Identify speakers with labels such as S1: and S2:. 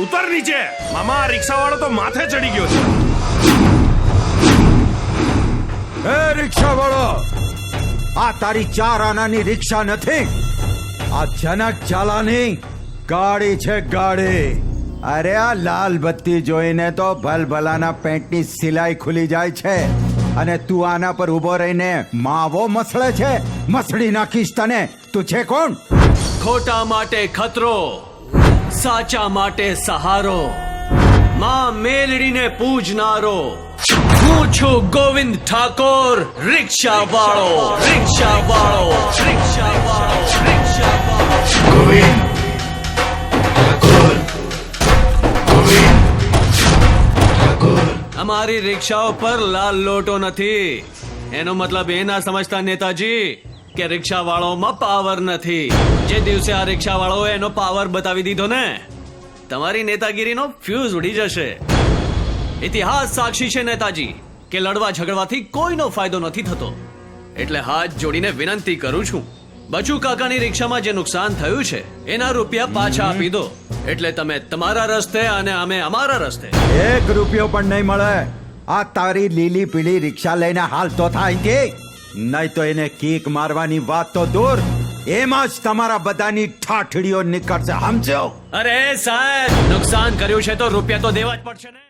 S1: ઉતર નીચે. મામા, આ રિક્ષાવાળો તો માથે ચડી ગયો છે.
S2: એ રિક્ષા વાળો, આ તારી 4 આનાની રિક્ષા નથી, આ જનક ઝાલાની ગાડી છે, ગાડી. અરે આ લાલ બત્તી જોઈને તો ભલભલાના પેન્ટની સિલાઈ ખુલી જાય છે, અને તું આના પર ઉભો રહીને માવો મસળે છે. મસળી નાખીશ તને. તું છે કોણ?
S3: ખોટા માટે ખતરો, સાચા માટે સહારો, માં મેલડીને પૂજનારો. હું છું ગોવિંદ ઠાકોર, રિક્ષા વાળો, રિક્ષા વાળો, રિક્ષા વાળો, રિક્ષા વાળો. અમારી રિક્ષાઓ પર લાલ લોટો નથી. એનો મતલબ એ ના સમજતા નેતાજી કે રિક્ષા વાળોમાં પાવર નથી. જે દિવસે આ રિક્ષા વાળો એનો પાવર બતાવી દીધો ને, તમારી નેતાગીરીનો ફ્યુઝ ઉડી જશે. ઇતિહાસ સાક્ષી છે નેતાજી કે લડવા ઝઘડવાથી કોઈનો ફાયદો નથી થતો. એટલે હાથ જોડીને વિનંતી કરું છું, બચુ કાકાની રિક્ષામાં જે નુકસાન થયું છે એના રૂપિયા પાછા આપી દો. એટલે તમે તમારા રસ્તે અને અમે અમારા રસ્તે.
S2: 1 રૂપિયો પણ નહીં મળે. આ તારી લીલી પીળી રિક્ષા લઈને હાલ તો થાય કે નહીં, તો એને કીક મારવાની વાત તો દૂર, એમાં જ તમારા બધાની ઠાઠડીઓ નીકળશે, સમજો?
S3: અરે સાહેબ, નુકસાન કર્યું છે તો રૂપિયા તો દેવા જ પડશે ને.